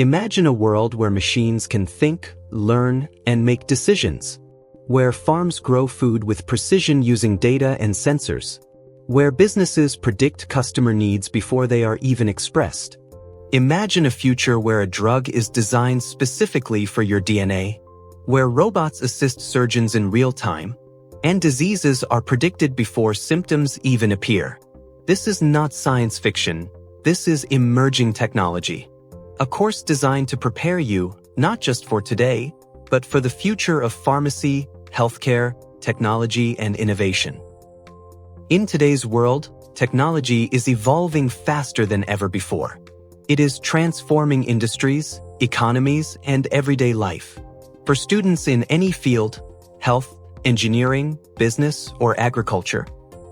Imagine a world where machines can think, learn, and make decisions. Where farms grow food with precision using data and sensors. Where businesses predict customer needs before they are even expressed. Imagine a future where a drug is designed specifically for your DNA. Where robots assist surgeons in real time, and diseases are predicted before symptoms even appear. This is not science fiction, this is emerging technology. A course designed to prepare you, not just for today, but for the future of pharmacy, healthcare, technology, and innovation. In today's world, technology is evolving faster than ever before. It is transforming industries, economies, and everyday life. For students in any field, health, engineering, business, or agriculture,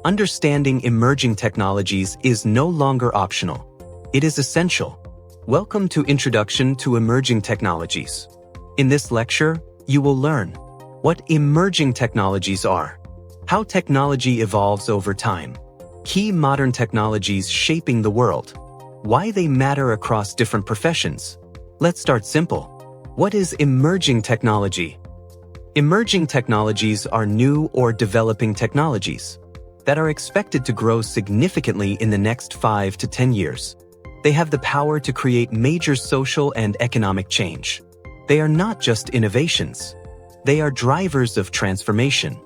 understanding emerging technologies is no longer optional. It is essential. Welcome to Introduction to Emerging Technologies. In this lecture, you will learn what emerging technologies are, how technology evolves over time, key modern technologies shaping the world, why they matter across different professions. Let's start simple. What is emerging technology? Emerging technologies are new or developing technologies that are expected to grow significantly in the next 5 to 10 years. They have the power to create major social and economic change. They are not just innovations. They are drivers of transformation,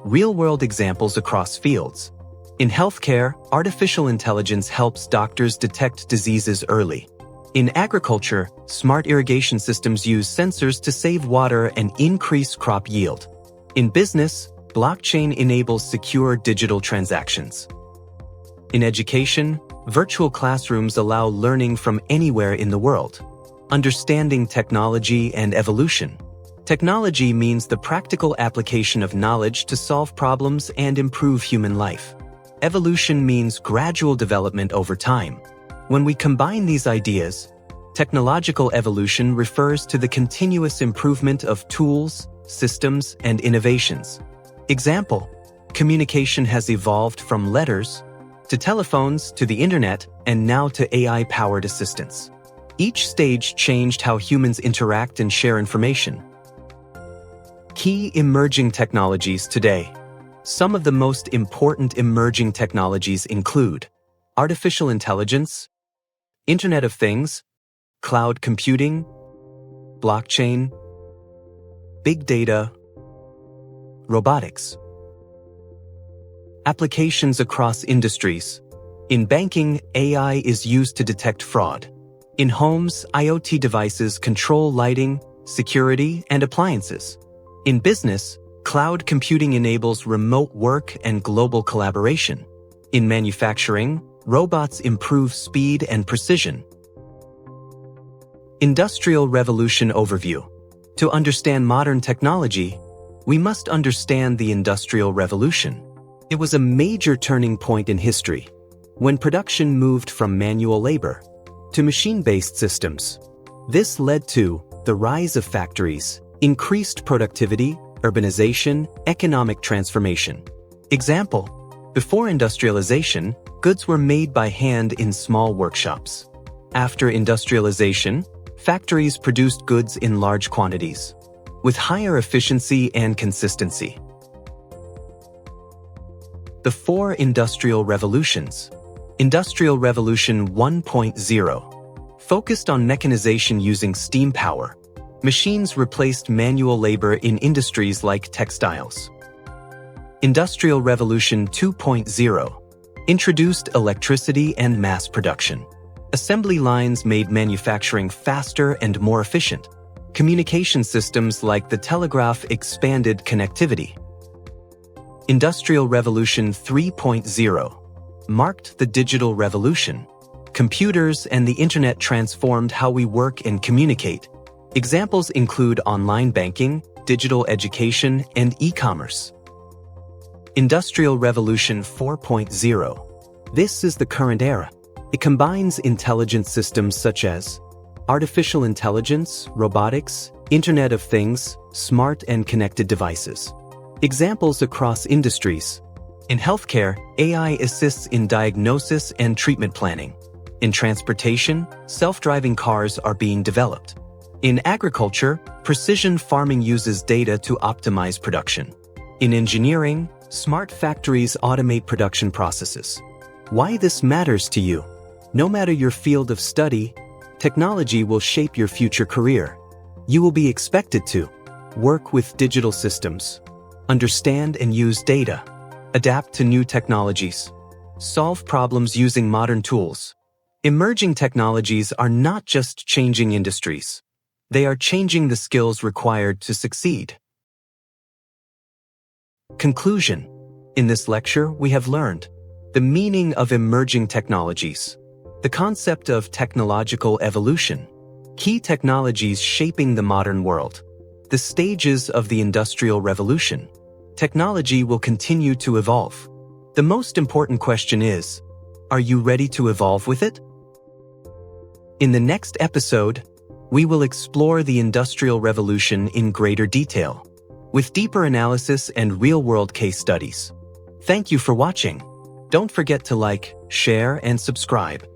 real-world examples across fields. In healthcare, artificial intelligence helps doctors detect diseases early. In agriculture, smart irrigation systems use sensors to save water and increase crop yield. In business, blockchain enables secure digital transactions. In education, virtual classrooms allow learning from anywhere in the world. Understanding technology and evolution. Technology means the practical application of knowledge to solve problems and improve human life. Evolution means gradual development over time. When we combine these ideas, technological evolution refers to the continuous improvement of tools, systems, and innovations. Example: communication has evolved from letters to telephones to the internet and now to AI-powered assistants. Each stage changed how humans interact and share information. Key emerging technologies today. Some of the most important emerging technologies include artificial intelligence, Internet of Things, cloud computing, blockchain, big data, robotics. Applications across industries. In banking, AI is used to detect fraud. In homes, IoT devices control lighting, security, and appliances. In business, cloud computing enables remote work and global collaboration. In manufacturing, robots improve speed and precision. Industrial Revolution Overview. To understand modern technology, we must understand the Industrial Revolution. It was a major turning point in history, when production moved from manual labor to machine-based systems. This led to the rise of factories, increased productivity, urbanization, economic transformation. Example: before industrialization, goods were made by hand in small workshops. After industrialization, factories produced goods in large quantities, with higher efficiency and consistency. The 4 Industrial Revolutions. Industrial Revolution 1.0 focused on mechanization using steam power. Machines replaced manual labor in industries like textiles. Industrial Revolution 2.0 introduced electricity and mass production. Assembly lines made manufacturing faster and more efficient. Communication systems like the telegraph expanded connectivity. Industrial Revolution 3.0 marked the digital revolution. Computers and the internet transformed how we work and communicate. Examples include online banking, digital education, and e-commerce. Industrial Revolution 4.0. This is the current era. It combines intelligent systems such as artificial intelligence, robotics, Internet of Things, smart and connected devices. Examples across industries. In healthcare, AI assists in diagnosis and treatment planning. In transportation, self-driving cars are being developed. In agriculture, precision farming uses data to optimize production. In engineering, smart factories automate production processes. Why this matters to you? No matter your field of study, technology will shape your future career. You will be expected to work with digital systems, understand and use data, adapt to new technologies, solve problems using modern tools. Emerging technologies are not just changing industries. They are changing the skills required to succeed. Conclusion. In this lecture, we have learned the meaning of emerging technologies, the concept of technological evolution, key technologies shaping the modern world, the stages of the Industrial Revolution. Technology will continue to evolve. The most important question is, are you ready to evolve with it? In the next episode, we will explore the Industrial Revolution in greater detail, with deeper analysis and real-world case studies. Thank you for watching. Don't forget to like, share, and subscribe.